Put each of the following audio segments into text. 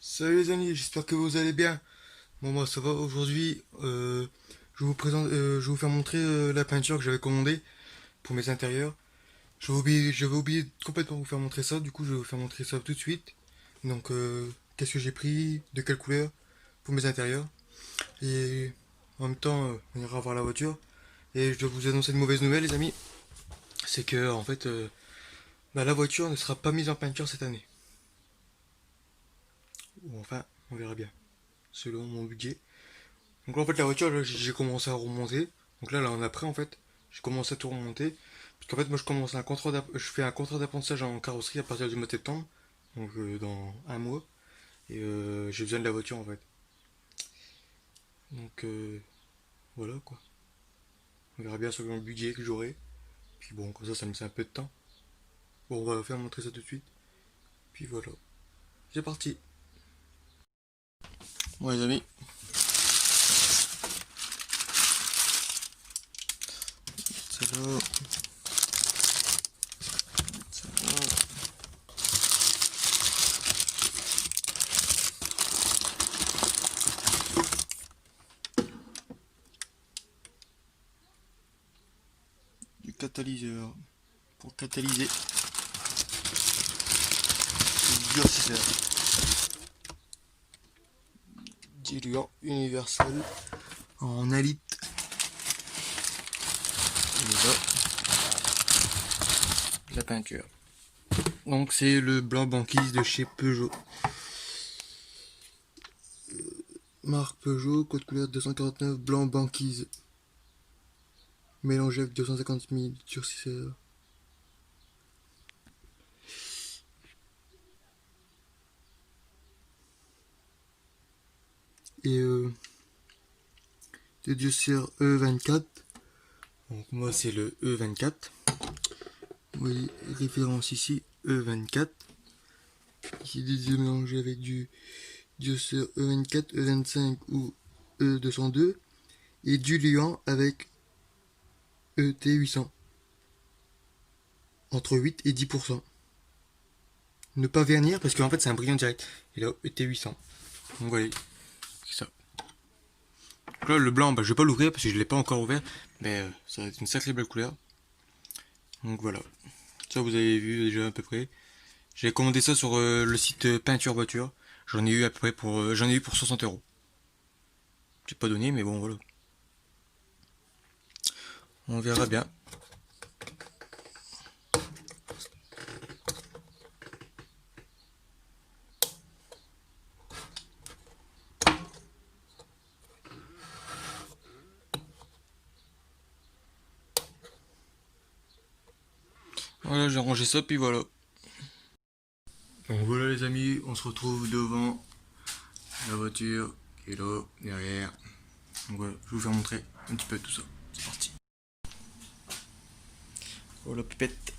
Salut les amis, j'espère que vous allez bien. Bon moi ça va aujourd'hui. Je vais vous faire montrer la peinture que j'avais commandée pour mes intérieurs. J'avais oublié de complètement vous faire montrer ça. Du coup je vais vous faire montrer ça tout de suite. Donc qu'est-ce que j'ai pris, de quelle couleur pour mes intérieurs. Et en même temps on ira voir la voiture. Et je dois vous annoncer une mauvaise nouvelle les amis. C'est que en fait la voiture ne sera pas mise en peinture cette année. Ou enfin on verra bien. Selon mon budget. Donc là, en fait, la voiture, là, j'ai commencé à remonter. Donc là, en après, en fait, j'ai commencé à tout remonter. Parce qu'en fait, moi, je fais un contrat d'apprentissage en carrosserie à partir du mois de septembre. Donc dans un mois. Et j'ai besoin de la voiture, en fait. Donc voilà, quoi. On verra bien selon le budget que j'aurai. Puis bon, comme ça me laisse un peu de temps. Bon, on va faire montrer ça tout de suite. Puis voilà. C'est parti. Bon, les amis. C'est là. C'est là. Du catalyseur. Pour catalyser. Du durcisseur. Diluant universel en alite. Et là, la peinture. Donc c'est le blanc banquise de chez Peugeot. Marque Peugeot, code couleur 249, blanc banquise. Mélangé avec 250 000 durcisseur. Et le durcisseur E24. Donc moi c'est le E24. Vous voyez, référence ici, E24. Ici des mélangé avec du durcisseur E24, E25 ou E202. Et diluant avec ET800. Entre 8 et 10%. Ne pas vernir parce qu'en fait c'est un brillant direct. Et là, ET800. Donc voilà, c'est ça. Donc là, le blanc, je vais pas l'ouvrir parce que je l'ai pas encore ouvert. Mais ça va être une sacrée belle couleur. Donc voilà. Ça vous avez vu déjà à peu près. J'ai commandé ça sur le site Peinture Voiture. J'en ai eu à peu près j'en ai eu pour 60 €. J'ai pas donné mais bon voilà. On verra bien. Voilà, j'ai rangé ça puis voilà. Donc voilà les amis, on se retrouve devant la voiture qui est là, derrière. Donc voilà, je vais vous faire montrer un petit peu tout ça. C'est parti. Voilà, pipette.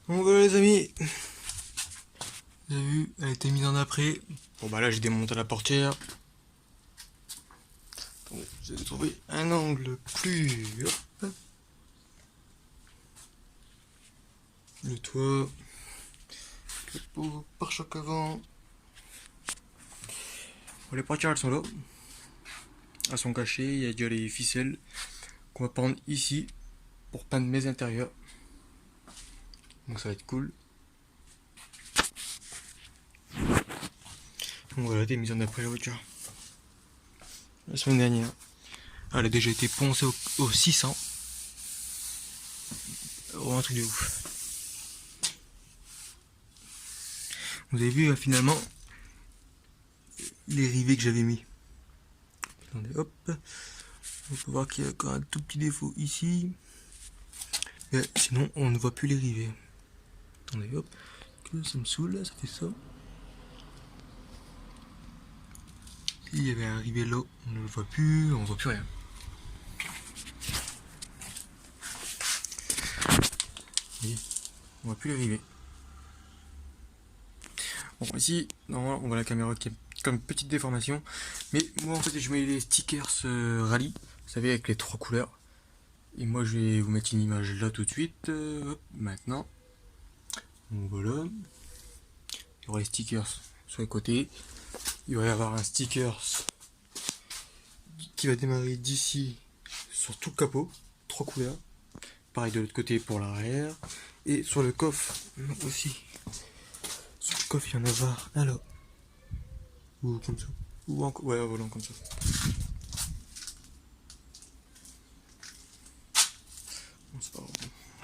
Donc voilà les amis. Vous avez vu, elle a été mise en après. Bon bah là j'ai démonté la portière. Attendez, je vais trouver un angle plus. Hop. Le toit. Le pare-choc avant. Bon, les portières elles sont là. Elles sont cachées. Il y a déjà les ficelles qu'on va prendre ici pour peindre mes intérieurs. Donc ça va être cool. Donc voilà, des mises en après la voiture. La semaine dernière. Elle a déjà été poncée au 600. Oh, un truc de ouf. Vous avez vu finalement les rivets que j'avais mis. Attendez, hop. On peut voir qu'il y a encore un tout petit défaut ici. Mais sinon, on ne voit plus les rivets. Attendez, hop. Que ça me saoule, ça fait ça. Il y avait un rivet là, on ne le voit plus, on voit plus rien. voyez, on va plus les river. Bon, ici, normalement, on voit la caméra qui est comme petite déformation. Mais moi, en fait, je mets les stickers rallye, vous savez, avec les 3 couleurs. Et moi, je vais vous mettre une image là tout de suite. Hop, maintenant. Donc voilà. Il y aura les stickers sur les côtés. Il va y avoir un sticker qui va démarrer d'ici sur tout le capot. 3 couleurs. Pareil de l'autre côté pour l'arrière. Et sur le coffre aussi. Sur le coffre, il y en a voir. Alors. Ou comme ça. Ou encore. Ouais, voilà, comme ça. Bon, c'est pas grave.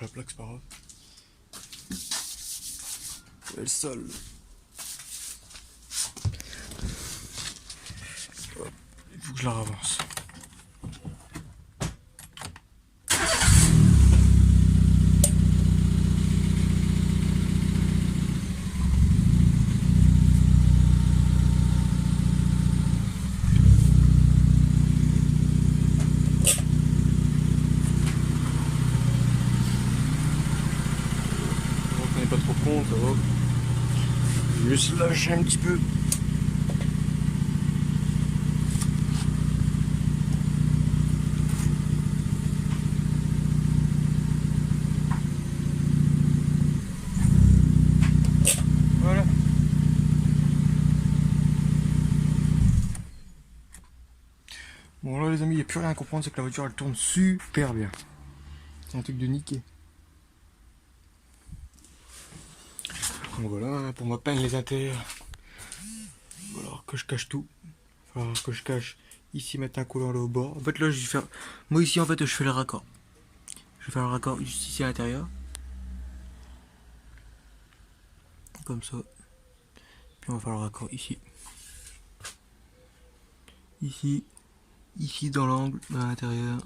La plaque, c'est pas grave. Et le sol. Hop. Il faut que je la ravance. Pas trop con, ça va. Juste lâcher un petit peu. Voilà. Bon là les amis, il n'y a plus rien à comprendre, c'est que la voiture elle tourne super bien. C'est un truc de niquer. Donc voilà, pour moi peindre les intérieurs. Il va falloir que je cache tout. Il va falloir que je cache ici, mettre un coulant là au bord. En fait là je vais faire. Moi ici en fait je fais le raccord. Je vais faire le raccord juste ici à l'intérieur. Comme ça. Puis on va faire le raccord ici. Ici. Ici dans l'angle, à l'intérieur.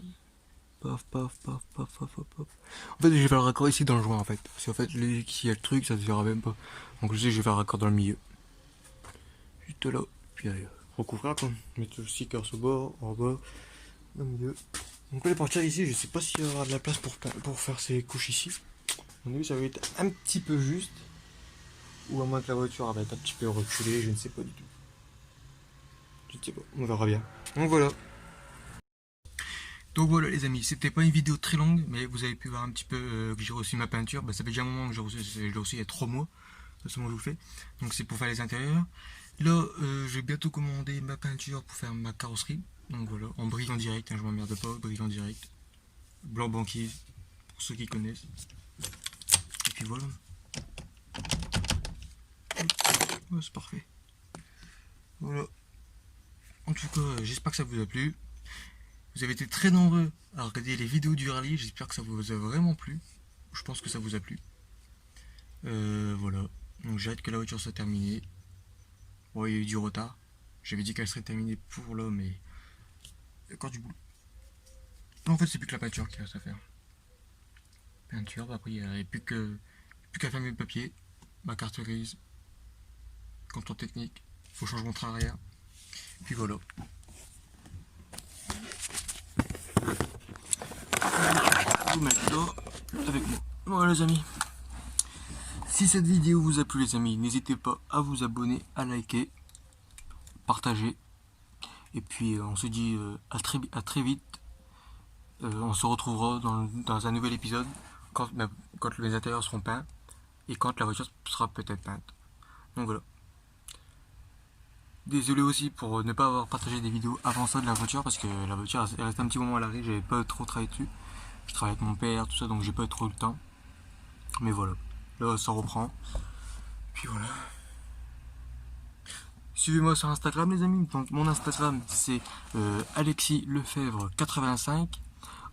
Paf, paf, paf, paf, paf, paf, paf. En fait, je vais faire le raccord ici dans le joint en fait. Parce qu'en fait, ici il y a le truc, ça se verra même pas. Donc je sais que je vais faire le raccord dans le milieu. Juste là, puis recouvrir quoi. Mettre le sticker au bord, en bas, au milieu. Donc les portières ici, je sais pas s'il y aura de la place pour faire ces couches ici. À mon avis, ça va être un petit peu juste. Ou à moins que la voiture va être un petit peu reculée, je ne sais pas du tout. Je ne sais pas, on verra bien. Donc voilà. Donc voilà les amis, c'était pas une vidéo très longue, mais vous avez pu voir un petit peu que j'ai reçu ma peinture. Bah, ça fait déjà un moment que je l'ai reçu il y a 3 mois. De toute façon, je vous le fais. Donc c'est pour faire les intérieurs. Là, je vais bientôt commander ma peinture pour faire ma carrosserie. Donc voilà, en brillant direct, hein, je m'emmerde pas, brillant direct. Blanc banquise, pour ceux qui connaissent. Et puis voilà. Ouais, c'est parfait. Voilà. En tout cas, j'espère que ça vous a plu. Vous avez été très nombreux à regarder les vidéos du rallye, j'espère que ça vous a vraiment plu. Je pense que ça vous a plu. Voilà, donc j'ai hâte que la voiture soit terminée. Bon, il y a eu du retard. J'avais dit qu'elle serait terminée pour là, mais il y a encore du boulot. En fait, c'est plus que la peinture qui reste à faire. Peinture, après il n'y a plus qu'à fermer le papier, ma carte grise, contrôle technique, faut changer mon train arrière. Puis voilà. Vous mettre là avec moi. Voilà les amis. Si cette vidéo vous a plu les amis, n'hésitez pas à vous abonner, à liker, partager. Et puis on se dit à très vite. On se retrouvera dans un nouvel épisode quand les intérieurs seront peints et quand la voiture sera peut-être peinte. Donc voilà. Désolé aussi pour ne pas avoir partagé des vidéos avant ça de la voiture parce que la voiture elle reste un petit moment à l'arrêt, j'avais pas trop travaillé dessus. Je travaille avec mon père, tout ça, donc j'ai pas trop le temps. Mais voilà, là ça reprend. Puis voilà. Suivez-moi sur Instagram les amis, donc mon Instagram c'est Alexis Lefebvre 85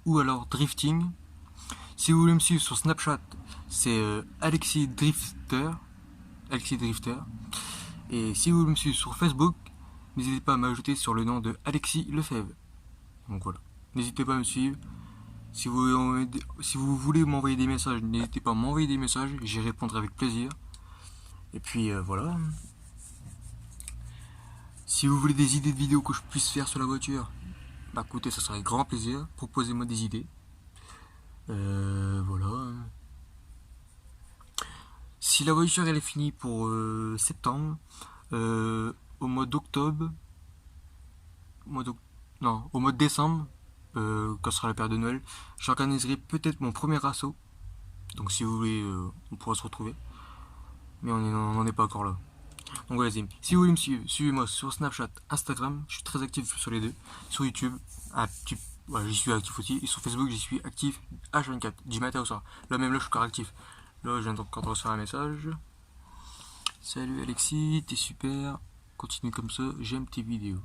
ou alors Drifting. Si vous voulez me suivre sur Snapchat, c'est Alexis Drifter. Et si vous voulez me suivre sur Facebook, n'hésitez pas à m'ajouter sur le nom de Alexis Lefebvre. Donc voilà, n'hésitez pas à me suivre. Si vous voulez m'envoyer des messages, n'hésitez pas à m'envoyer des messages, j'y répondrai avec plaisir. Et puis voilà. Si vous voulez des idées de vidéos que je puisse faire sur la voiture, bah écoutez, ça serait avec grand plaisir. Proposez-moi des idées. Voilà. si la voiture elle est finie pour septembre, au mois d'octobre, au mois de décembre, quand sera la période de Noël, j'organiserai peut-être mon premier assaut. Donc si vous voulez, on pourra se retrouver. Mais on n'en est pas encore là. Donc voilà les amis, si vous voulez me suivre, suivez-moi sur Snapchat, Instagram, je suis très actif sur les deux. Sur YouTube, j'y suis actif aussi. Et sur Facebook, j'y suis actif H24, du matin au soir. Là même là, je suis encore actif. Là, je viens encore de recevoir un message. Salut Alexis, t'es super. Continue comme ça, j'aime tes vidéos.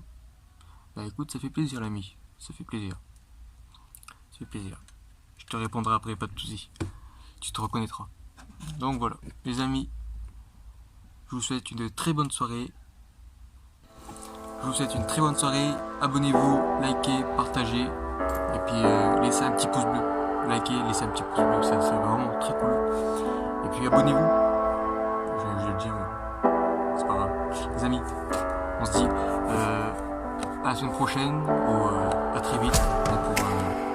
Bah écoute, ça fait plaisir l'ami. Ça fait plaisir. Ça fait plaisir. Je te répondrai après, pas de soucis. Tu te reconnaîtras. Donc voilà, les amis. Je vous souhaite une très bonne soirée. Je vous souhaite une très bonne soirée. Abonnez-vous, likez, partagez. Et puis laissez un petit pouce bleu. Likez, laissez un petit pouce bleu. Ça c'est vraiment très cool. Et puis abonnez-vous. Je vais le dire. C'est pas grave. Les amis, on se dit à la semaine prochaine ou à très vite pour